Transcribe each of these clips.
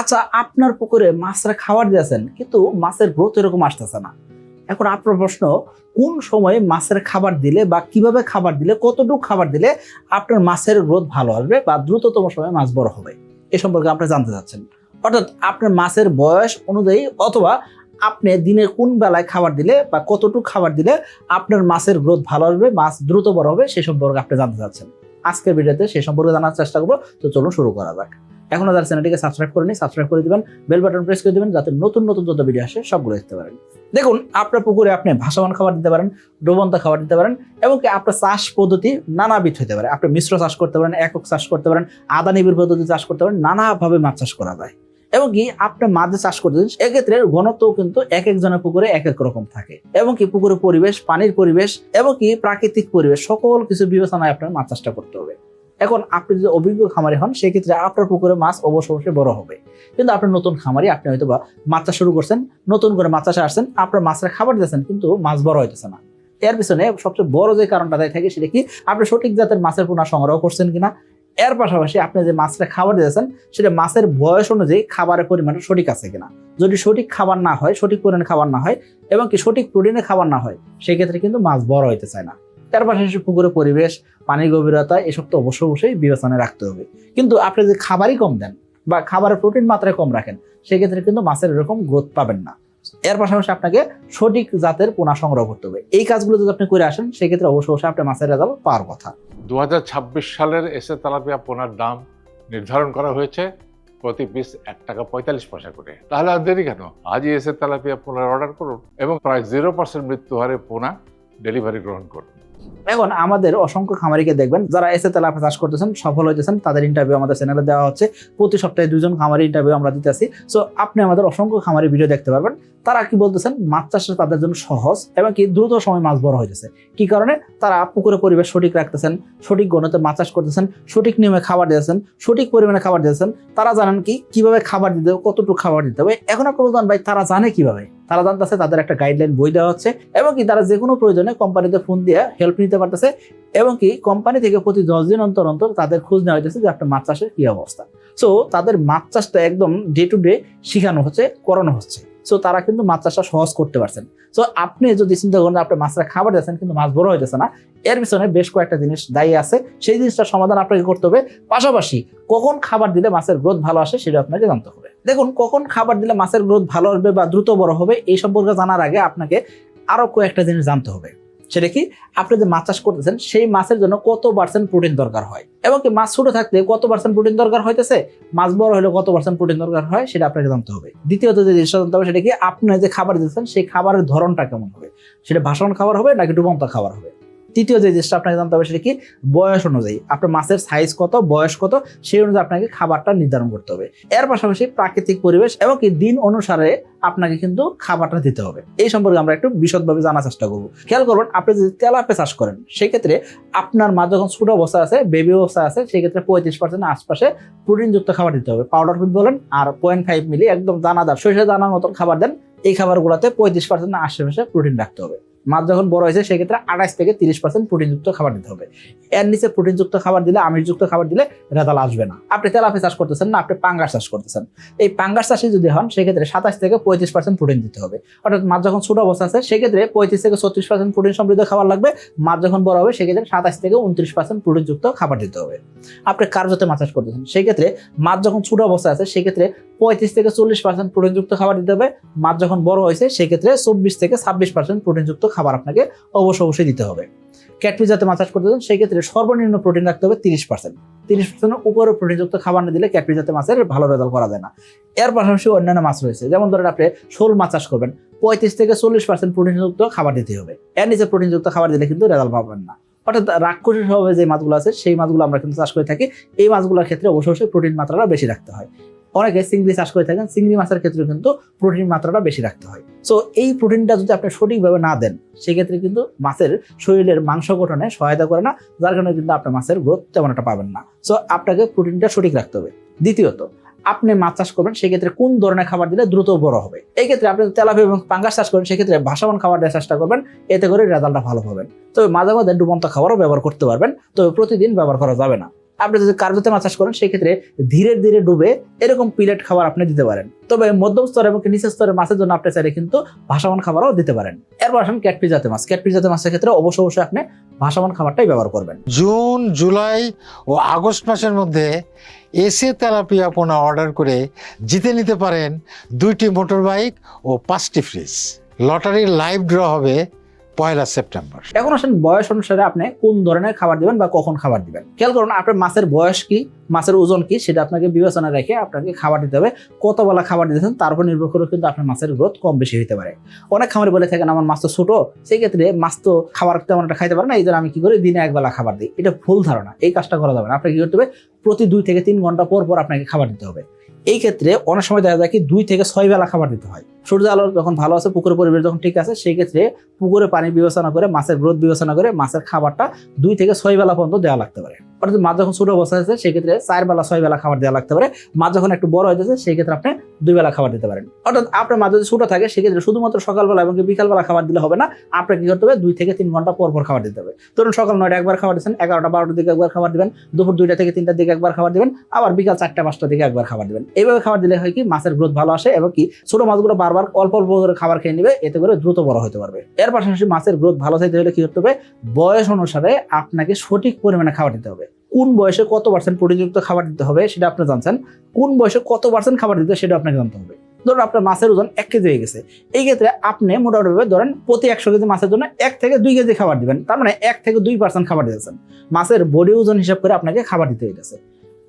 আচ্ছা, আপনার পুকুরে মাছরা খাবার দিয়েছেন কিন্তু মাছের গ্রোথ এরকম আসতেছে না। এখন আপনার প্রশ্ন, কোন সময়ে মাছের খাবার দিলে বা কিভাবে খাবার দিলে, কতটুকু খাবার দিলে আপনার মাছের গ্রোথ ভালো আসবে বা দ্রুততম সময়ে মাছ বড় হবে, এ সম্পর্কে আপনি জানতে চাচ্ছেন। অর্থাৎ আপনার মাছের বয়স অনুযায়ী অথবা আপনি দিনের কোন বেলায় খাবার দিলে বা কতটুকু খাবার দিলে আপনার মাছের গ্রোথ ভালো আসবে, মাছ দ্রুত বড় হবে, সে সম্পর্কে আপনি জানতে চাচ্ছেন। আজকের ভিডিওতে সে সম্পর্কে জানার চেষ্টা করবো। তো চলুন শুরু করা যাক। এখনো যারা চ্যানেলটিকে সাবস্ক্রাইব করেনি, সাবস্ক্রাইব করে দিবেন, বেল বাটন প্রেস করে দিবেন, যাতে নতুন নতুন যত ভিডিও আসে সবগুলো দেখতে পারেন। দেখুন, আপনার পুকুরে আপনি ভাসমান খাবার দিতে পারেন, ডুবন্ত খাবার দিতে পারেন, এবং কি আপনার চাষ পদ্ধতি নানাবিধ হতে পারে। আপনি মিশ্র চাষ করতে পারেন, একক চাষ করতে পারেন, আদা নিবিড় পদ্ধতি চাষ করতে পারেন, নানাভাবে মাছ চাষ করা যায়। এবং কি আপনি মাঝে চাষ করতেছেন, এক্ষেত্রে ঘনত্ব কিন্তু এক একজনের পুকুরে এক এক রকম থাকে। এবং কি পুকুরের পরিবেশ, পানির পরিবেশ এবং কি প্রাকৃতিক পরিবেশ সকল কিছু বিবেচনায় আপনার মাছ চাষটা করতে হবে। এখন আপনি যদি অভিজ্ঞ খামারি হন, সেক্ষেত্রে আপনার পুকুরে মাছ অবশ্যই বড় হবে। কিন্তু আপনার নতুন খামারি, আপনি হয়তো বা মাছ চাষ শুরু করছেন, নতুন করে মাছ চাষে আসছেন, আপনার মাছের খাবার দিয়েছেন কিন্তু মাছ বড় হইতেছে না। এর পিছনে সবচেয়ে বড় যে কারণটা দায়ী থাকে সেটা কি, আপনি সঠিক জাতের মাছের পোনা সংগ্রহ করছেন কিনা। এর পাশাপাশি আপনি যে মাছটা খাবার দিয়েছেন সেটা মাছের বয়স অনুযায়ী খাবারের পরিমাণটা সঠিক আছে কিনা। যদি সঠিক খাবার না হয়, সঠিক পরিমাণে খাবার না হয় এবং কি সঠিক প্রোটিনের খাবার না হয়, সেক্ষেত্রে কিন্তু মাছ বড় হইতে চায় না। তার পাশাপাশি পুকুরের পরিবেশ, পানির গভীরতা, এসব তো অবশ্যই বিবেচনায় রাখতে হবে। কিন্তু আপনি যদি খাবারই কম দেন বা খাবারের প্রোটিন মাত্রায় কম রাখেন, সেক্ষেত্রে কিন্তু মাছের এরকম গ্রোথ পাবেন না। এর পাশাপাশি আপনাকে সঠিক জাতের পোনা সংগ্রহ করতে হবে। এই কাজগুলো যদি আপনি করে আসেন, সেক্ষেত্রে অবশ্যই আপনার মাছের রেজাল্ট পাওয়ার কথা। 2026 সালের এসে তেলাপিয়া পোনার দাম নির্ধারণ করা হয়েছে প্রতি পিস ৳1.45 করে। তাহলে আর দেরি কেন? আজই এসে তেলাপিয়া পোনার অর্ডার করুন এবং প্রায় 0% মৃত্যু হারে পোনা ডেলিভারি গ্রহণ করুন। এখন আমাদের অসংখ্য খামারিকে দেখবেন যারা এসে তেলাপিয়া চাষ করতেছেন, সফল হইতেছেন, তাদের ইন্টারভিউ আমাদের চ্যানেলে দেওয়া হচ্ছে। প্রতি সপ্তাহে 2জন খামারি ইন্টারভিউ আমরা দিতেছি। সো আপনি আমাদের অসংখ্য খামারি ভিডিও দেখতে পারবেন। তারা কি বলতেছেন, মাছ চাষটা তাদের জন্য সহজ এবং কি দ্রুত সময় মাছ বড় হইতেছে। কি কারণে? তারা পুকুরে পরিবেশ সঠিক রাখতেছেন, সঠিক গণতে মাছ চাষ করতেছেন, সঠিক নিয়মে খাবার দিয়েছেন, সঠিক পরিমাণে খাবার দিয়েছেন। তারা জানেন কি কিভাবে খাবার দিতে হবে, কতটুকু খাবার দিতে হবে। এখন আপনি বলতেন ভাই, তারা জানে কিভাবে? তারা জানতেছে, তাদের একটা গাইডলাইন বই দেওয়া হচ্ছে এবং কি তারা যে কোনো প্রয়োজনে কোম্পানিতে ফোন দিয়ে হেল্প নিতে পারতেছে এবং কি কোম্পানি থেকে প্রতি 10 দিন অন্তর অন্তর তাদের খোঁজ নেওয়া হইতেছে যে আপনার মাছ চাষের কি অবস্থা। সো তাদের মাছ চাষটা একদম ডে টু ডে শেখানো হচ্ছে, করানো হচ্ছে। সো তারা কিন্তু মাছ চাষটা সহজ করতে পারছেন। সো আপনি যদি চিন্তা করেন আপনার মাছটা খাবার দিচ্ছেন কিন্তু মাছ বড় হইতেছে না, এর পিছনে বেশ কয়েকটা জিনিস দায়ী আছে। সেই জিনিসটার সমাধান আপনাকে করতে হবে। পাশাপাশি কখন খাবার দিলে মাছের গ্রোথ ভালো আসে সেটা আপনাকে জানতে হবে। দেখুন, কখন খাবার দিলে মাছের গ্রোথ ভালো আসবে বা দ্রুত বড় হবে, এই সম্পর্কে জানার আগে আপনাকে আরো কয়েকটা জিনিস জানতে হবে। সেটা কি, আপনি যে মাছ চাষ করতেছেন সেই মাছের জন্য কত % প্রোটিন দরকার হয় এবং কি মাছ ছোট থাকতে কত % প্রোটিন দরকার হইতেছে, মাছ বড় হলে কত % প্রোটিন দরকার হয়, সেটা আপনাকে জানতে হবে। দ্বিতীয়ত যে জিনিসটা জানতে হবে সেটা কি, আপনি যে খাবার দিচ্ছেন সেই খাবারের ধরনটা কেমন হবে, সেটা ভাসমান খাবার হবে নাকি ডুবন্ত খাবার হবে। তৃতীয় যে জিনিসটা আপনাকে জানতে হবে সেটা কি, বয়স অনুযায়ী আপনার মাছের সাইজ কত, বয়স কত, সেই অনুযায়ী আপনাকে খাবারটা নির্ধারণ করতে হবে। এর পাশাপাশি প্রাকৃতিক পরিবেশ এবং কি দিন অনুসারে আপনাকে কিন্তু খাবারটা দিতে হবে। এই সম্পর্কে আমরা একটু বিশদভাবে জানার চেষ্টা করবো। খেয়াল করবেন, আপনি যদি তেলাপিয়া চাষ করেন, সেক্ষেত্রে আপনার মাছ যখন ছোট অবস্থা আছে, বেবি অবস্থা আছে, সেক্ষেত্রে 35% আশপাশে প্রোটিনযুক্ত খাবার দিতে হবে। পাউডার ফিড বলেন আর 0.5 মিলি একদম দানাদার সরিষা দানার মতন খাবার দেন। এই খাবারগুলোতে 35% আশেপাশে প্রোটিন রাখতে হবে। মাছ যখন বড় হয়েছে সেক্ষেত্রে 28 থেকে 30% প্রোটিনযুক্ত খাবার দিতে হবে। এর নিচে প্রোটিনযুক্ত খাবার দিলে, আমিষযুক্ত খাবার দিলে রেজাল্ট আসবে না। আপনি তেলাপিয়া চাষ করতেছেন না, আপনি পাঙ্গাস চাষ করতেছেন। এই পাঙ্গাস চাষে যদি হন, সেক্ষেত্রে 27 থেকে 35% প্রোটিন দিতে হবে। অর্থাৎ মাছ যখন ছোট অবস্থা আছে সেক্ষেত্রে 35 থেকে 36% প্রোটিন সমৃদ্ধ খাবার লাগবে। মাছ যখন বড় হবে সেক্ষেত্রে 27 থেকে 29% প্রোটিনযুক্ত খাবার দিতে হবে। আপনি কার্যতে মাছ চাষ করতেছেন, সেক্ষেত্রে মাছ যখন ছোট অবস্থা আছে সেক্ষেত্রে 35 থেকে 40% প্রোটিনযুক্ত খাবার দিতে হবে। মাছ যখন বড় হয়েছে সেক্ষেত্রে 24 থেকে 26% প্রোটিনযুক্ত খাবার আপনাকে অবশ্যই দিতে হবে। ক্যাটফিশ জাতে মাছ চাষ করতেছেন, সেক্ষেত্রে সর্বনিম্ন প্রোটিন রাখতে হবে 30%। 30% উপরে প্রোটিনযুক্ত খাবার না দিলে ক্যাটফিশ জাতে মাছের ভালো রেজাল্ট করা যায় না। এর পাশাপাশি অন্যান্য মাছ রয়েছে, যেমন ধরেন আপনি শোল মাছ চাষ করবেন, 35 থেকে 40% প্রোটিনযুক্ত খাবার দিতে হবে। এর নিচে প্রোটিনযুক্ত খাবার দিলে কিন্তু রেজাল্ট পাবেন না। অর্থাৎ রাক্ষসী স্বভাবে যে মাছগুলো আছে সেই মাছগুলো আমরা কিন্তু চাষ করে থাকি। এই মাছগুলোর ক্ষেত্রে অবশ্যই প্রোটিন মাত্রাটা বেশি রাখতে হয়। অনেকে চিংড়ি চাষ করে থাকেন, চিংড়ি মাছের ক্ষেত্রে কিন্তু প্রোটিন মাত্রাটা বেশি রাখতে হয়। সো এই প্রোটিনটা যদি আপনি সঠিকভাবে না দেন, সেক্ষেত্রে কিন্তু মাছের শরীরের মাংস গঠনে সহায়তা করে না, যার কারণে কিন্তু আপনার মাছের গ্রোথ তেমন একটা পাবেন না। সো আপনাকে প্রোটিনটা সঠিক রাখতে হবে। দ্বিতীয়ত, আপনি মাছ চাষ করবেন, সেক্ষেত্রে কোন ধরনের খাবার দিলে দ্রুত বড় হবে। এই ক্ষেত্রে আপনি তেলাপিয়া এবং পাঙ্গাস চাষ করেন, সেক্ষেত্রে ভাসমান খাবার দেওয়ার চেষ্টা করবেন, এতে করে রেজাল্টটা ভালো পাবেন। তবে মাঝে মাঝে ডুবন্ত খাবারও ব্যবহার করতে পারবেন, তবে প্রতিদিন ব্যবহার করা যাবে না। আপনি যদি কার্গোতে মাছ চাষ করেন সেক্ষেত্রে ধীরে ধীরে ডুবে এরকম পিলেট খাবার আপনি দিতে পারেন। তবে মধ্যম স্তর এবং নিচের স্তরের মাছের জন্য আপনি চাইলে কিন্তু ভাসমান খাবারও দিতে পারেন। এরপর আসেন ক্যাটফিশ জাতীয় মাছ। ক্যাটফিশ জাতীয় মাছের ক্ষেত্রে অবশ্যই আপনি ভাসমান খাবারটাই ব্যবহার করবেন। জুন, জুলাই ও আগস্ট মাসের মধ্যে এসে তেলাপিয়া পোনা অর্ডার করে জিতে নিতে পারেন 2টি মোটর বাইক ও 5টি ফ্রিজ। লটারির লাইভ ড্র হবে 1 সেপ্টেম্বর। এখন আসেন বয়স অনুসারে আপনি কোন ধরনের খাবার দিবেন বা কখন খাবার দিবেন। খেয়াল করুন আপনার মাছের বয়স কি, মাছের ওজন কি, সেটা আপনাকে বিবেচনা রেখে আপনাকে খাবার দিতে হবে। কত বেলা খাবার দিতেছেন তার উপর নির্ভর করে কিন্তু আপনার মাছের গ্রোথ কম বেশি হতে পারে। অনেক খামারে বলে থাকেন আমার মাছ তো ছোট, সেই ক্ষেত্রে মাছ তো খাবার তেমন একটা খাইতে পারে না, এই জন্য আমি কি করি দিনে একবেলা খাবার দিই। এটা ভুল ধারণা, এই কাজটা করা যাবে না। আপনাকে কি করতে হবে, প্রতি 2 থেকে 3 ঘন্টা পর পর আপনাকে খাবার দিতে হবে। এই ক্ষেত্রে অনেক সময় দেখা যায় কি 2 থেকে 6 বেলা খাবার দিতে হয়। সূর্য আলো যখন ভালো আছে, পুকুরের পরিবেশ যখন ঠিক আছে, সেই ক্ষেত্রে পুকুরে পানি বিবেচনা করে, মাছের গ্রোথ বিবেচনা করে মাছের খাবারটা 2 থেকে 6 বেলা পর্যন্ত দেওয়া লাগতে পারে। অর্থাৎ মাছ যখন ছোট অবস্থা আছে সেক্ষেত্রে 4 বেলা 6 বেলা খাবার দেওয়া লাগতে পারে। মাছ যখন একটু বড় হয়ে যাচ্ছে সেই ক্ষেত্রে আপনি 2 বেলা খাবার দিতে পারেন। অর্থাৎ আপনার মাছ যদি ছোট থাকে সেক্ষেত্রে শুধুমাত্র সকালবেলা এবং বিকালবেলা খাবার দিলে হবে না, আপনাকে কি করতে হবে 2 থেকে 3 ঘন্টা পর পর খাবার দিতে হবে। ধরুন সকাল 9টা একবার খাবার দিচ্ছেন, 11টা 12টার দিকে একবার খাবার দিবেন, দুপুর 2টা থেকে 3টার দিকে একবার খাবার দিবেন, আবার বিকাল 4টা 5টার দিকে একবার খাবার দিবেন। এইভাবে খাবার দিলে হয় কি মাছের গ্রোথ ভালো আসে এবং কি ছোট মাছগুলো বারবার অল্প অল্প করে খাবার খেয়ে নেবে, এতে করে দ্রুত বড় হতে পারবে। এর পাশাপাশি মাছের গ্রোথ ভালো চাইতে হলে কি করতে হবে, বয়স অনুসারে আপনাকে সঠিক পরিমাণে খাবার দিতে হবে। কোন বয়সে কত % প্রোটিনযুক্ত খাবার দিতে হবে সেটা আপনি জানছেন, কোন বয়সে কত % খাবার দিতে হবে সেটা আপনাকে জানতে হবে। ধরুন আপনার মাছের ওজন 1 কেজি হয়ে গেছে, এই ক্ষেত্রে আপনি মোটামুটি ধরেন প্রতি 100 কেজি মাছের জন্য 1 থেকে 2 কেজি খাবার দিবেন, তার মানে 1 থেকে 2% খাবার দিতেছেন। মাছের বডি ওজন হিসাব করে আপনাকে খাবার দিতে হইতেছে।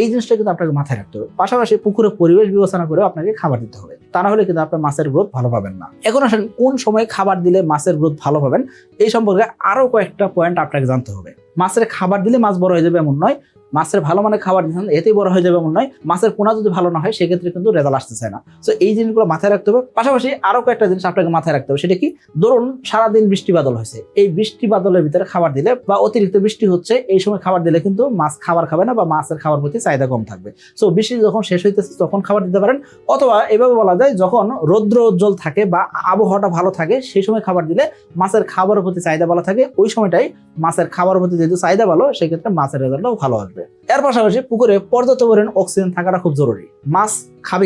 এই জিনিসটা কিন্তু আপনাকে মাথায় রাখতে হবে। পাশাপাশি পুকুরের পরিবেশ বিবেচনা করে আপনাকে খাবার দিতে হবে, তা না হলে কিন্তু আপনার মাছের গ্রোথ ভালো পাবেন না। এখন আসেন কোন সময় খাবার দিলে মাছের গ্রোথ ভালো পাবেন, এই সম্পর্কে আরো কয়েকটা পয়েন্ট আপনাকে জানতে হবে। মাছের খাবার দিলে মাছ বড় হয়ে যাবে এমন নয়, মাছের ভালো মানে খাবার দিচ্ছেন এতেই বড় হয়ে যাবে এমন নয়, মাছের পোনা যদি ভালো না হয় সেক্ষেত্রে কিন্তু রেজাল্ট আসতে চায় না। তো এই জিনিসগুলো মাথায় রাখতে হবে। পাশাপাশি আরো কয়েকটা জিনিস আপনাকে মাথায় রাখতে হবে, সেটা কি, ধরুন সারাদিন বৃষ্টি বাদল হয়েছে, এই বৃষ্টি বাদলের ভিতরে খাবার দিলে বা অতিরিক্ত বৃষ্টি হচ্ছে এই সময় খাবার দিলে কিন্তু মাছ খাবার খাবে না বা মাছের খাবার প্রতি চাহিদা কম থাকবে। সো বৃষ্টি যখন শেষ হইতেছে তখন খাবার দিতে পারেন, অথবা এভাবে বলা যায় যখন রৌদ্র উজ্জ্বল থাকে বা আবহাওয়াটা ভালো থাকে সেই সময় খাবার দিলে মাছের খাবারের প্রতি চাহিদা ভালো থাকে, ওই সময়টাই মাছের খাবারের প্রতি যেহেতু চাহিদা ভালো সেক্ষেত্রে মাছের রেজাল্টটাও ভালো আসবে। এর পাশাপাশি পুকুরে পর্যাপ্ত পরিমাণ অক্সিজেন থাকাটা খুব জরুরি। মাছ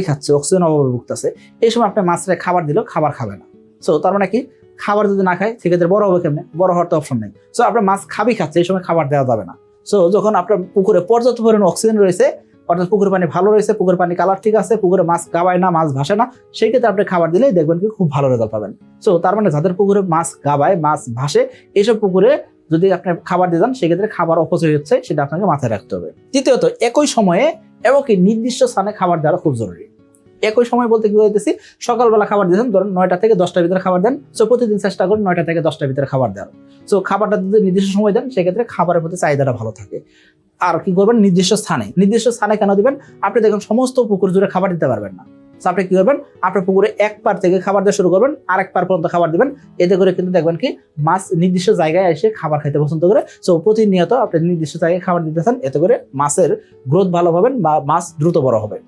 খাচ্ছে, অক্সিজেন অভাবে ভুগতেছে, এই সময় আপনি মাছের খাবার দিলেও খাবার খাবে না। সো তার মানে কি, খাবার যদি না খায় সেক্ষেত্রে বড় হবে কেমনে, বড় হওয়ার তো অপশন নেই। সো আপনার মাছ খাচ্ছে, এই সময় খাবার দেওয়া যাবে না। সো যখন আপনার পুকুরে পর্যাপ্ত পরিমাণ অক্সিজেন রয়েছে, অর্থাৎ পুকুরের পানি ভালো রয়েছে, পুকুরের পানি কালার ঠিক আছে, পুকুরে মাছ গাবায় না, মাছ ভাসে না, সেই ক্ষেত্রে আপনি খাবার দিলেই দেখবেন কি খুব ভালো রেজাল্ট পাবেন। সো তার মানে যাদের পুকুরে মাছ গাবায়, মাছ ভাসে, এইসব পুকুরে যদি আপনি খাবার দিয়ে যান সেক্ষেত্রে খাবার অপচয় হচ্ছে, সেটা আপনাকে মাথায় রাখতে হবে। দ্বিতীয়ত, একই সময়ে এবং কি নির্দিষ্ট স্থানে খাবার দেওয়া খুব জরুরি। একই সময় বলতে কি বলতেছি, সকালবেলা খাবার দিয়েছেন, ধরুন 9টা থেকে 10টার ভিতরে খাবার দেন। সো প্রতিদিন চেষ্টা করুন 9টা থেকে 10টার ভিতরে খাবার দেওয়ার। সো খাবারটা যদি নির্দিষ্ট সময় দেন সেক্ষেত্রে খাবারের প্রতি চাহিদাটা ভালো থাকে। আর কি করবেন, নির্দিষ্ট স্থানে কেন দিবেন, আপনি দেখুন সমস্ত পুকুর জুড়ে খাবার দিতে পারবেন না। আপনি কি করবেন, আপনার পুকুরে 1 পার থেকে খাবার দেওয়া শুরু করবেন, আরেক পার পর্যন্ত খাবার দিবেন। এতে করে কিন্তু দেখবেন কি মাছ নির্দিষ্ট জায়গায় এসে খাবার খেতে পছন্দ করে। সো প্রতিনিয়ত আপনি নির্দিষ্ট জায়গায় খাবার দিতেছেন, এতে করে মাছের গ্রোথ ভালো পাবেন বা মাছ দ্রুত বড় হবে।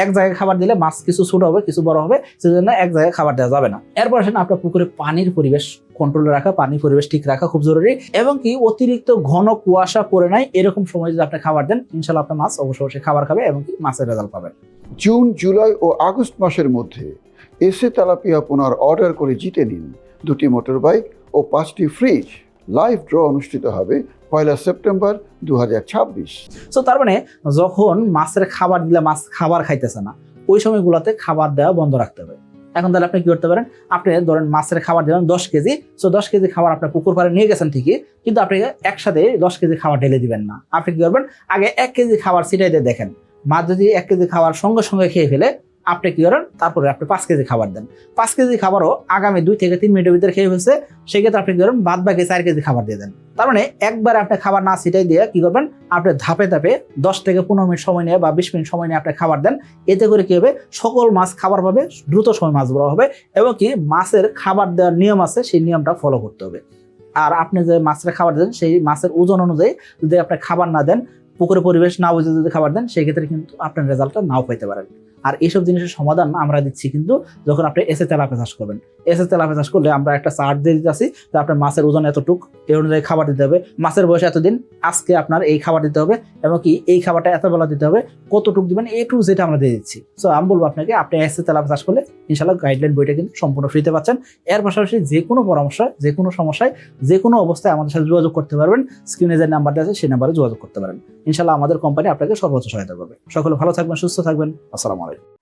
এক জায়গায় খাবার দিলে মাছ কিছু ছোট হবে, কিছু বড় হবে, সেজন্য এক জায়গায় খাবার দেওয়া যাবে না। এরপর আসেন আপনার পুকুরে পানির পরিবেশ কন্ট্রোলে রাখা, পানির পরিবেশ ঠিক রাখা খুব জরুরি, এবং কি অতিরিক্ত ঘন কুয়াশা পড়ে নাই এরকম সময় যদি আপনি খাবার দেন, ইনশাআল্লাহ আপনার মাছ অবশ্যই খাবার খাবে এবং কি মাছের রেজাল্ট পাবেন। জুন, জুলাই ও আগস্ট মাসের মধ্যে এসে তেলাপিয়া পোনার অর্ডার করে জিতে নিন 2টি মোটর বাইক ও 5টি ফ্রিজ। লাইভ ড্র অনুষ্ঠিত হবে 1 সেপ্টেম্বর 2026। সো তার মানে যখন মাছের খাবার দিলে মাছ খাবার খাইতেছে না, ওই সময়গুলোতে খাবার দেওয়া বন্ধ রাখতে হবে। এখন তাহলে আপনি কি করতে পারেন, আপনি ধরেন মাছের খাবার দিলেন 10 কেজি, সো 10 কেজি খাবার আপনার পুকুর পাড়ে নিয়ে গেছেন ঠিকই, কিন্তু আপনি একসাথে 10 কেজি খাবার ঢেলে দিবেন না। আপনি কি করবেন, আগে 1 কেজি খাবার ছিটাই দিয়ে দেখেন, মাছ যদি 1 কেজি খাবার সঙ্গে সঙ্গে খেয়ে ফেলে আপনি কি করেন, তারপরে আপনি 5 কেজি খাবার দেন। 5 কেজি খাবারও আগামী 2 থেকে 3 মিনিটের ভিতরে খেয়ে ফেলছে, সেক্ষেত্রে আপনি কি করেন, বাদ বাকি 4 কেজি খাবার দিয়ে দেন। তার মানে একবার আপনি খাবার না ছিটাই দিয়ে কি করবেন, আপনি ধাপে ধাপে 10 থেকে 15 মিনিট সময় নিয়ে বা 20 মিনিট সময় নিয়ে আপনি খাবার দেন। এতে করে কি হবে, সকল মাছ খাবার পাবে, দ্রুত সময় মাছ বড় হবে, এবং কি মাছের খাবার দেওয়ার নিয়ম আছে সেই নিয়মটা ফলো করতে হবে। আর আপনি যে মাছের খাবার দেন সেই মাছের ওজন অনুযায়ী যদি আপনি খাবার না দেন, পুকুরে পরিবেশ না বুঝে যদি খাবার দেন সেই ক্ষেত্রে কিন্তু আপনার রেজাল্টটা নাও পেতে পারেন। আর এইসব জিনিসের সমাধান আমরা দিচ্ছি কিন্তু যখন আপনি এসে তেলাপিয়া চাষ করবেন। এসে তেলাপিয়া চাষ করলে আমরা একটা চার্ট দিয়ে দিতেছি যে আপনার মাছের ওজন এতটুক, এই অনুযায়ী খাবার দিতে হবে, মাছের বয়স এতদিন, আজকে আপনার এই খাবার দিতে হবে এবং কি এই খাবারটা এত বেলা দিতে হবে, কতটুক দিবেন, এ টু যেটা আমরা দিয়ে দিচ্ছি। সো আমি বলবো আপনাকে, আপনি এসে তেলাপিয়া চাষ করলে ইনশাল্লাহ গাইডলাইন বইটা কিন্তু সম্পূর্ণ ফ্রিতে পাচ্ছেন। এর পাশাপাশি যে কোনো পরামর্শ, যে কোনো সমস্যায়, যে কোনো অবস্থায় আমাদের সাথে যোগাযোগ করতে পারবেন। স্ক্রিনে যে নাম্বারটা আছে সেই নাম্বারে যোগাযোগ করতে পারেন। ইনশাল্লাহ আমাদের কোম্পানি আপনাকে সর্বোচ্চ সহায়তা করবে। সকলে ভালো থাকবেন, সুস্থ থাকবেন। আসসালামু আলাইকুম।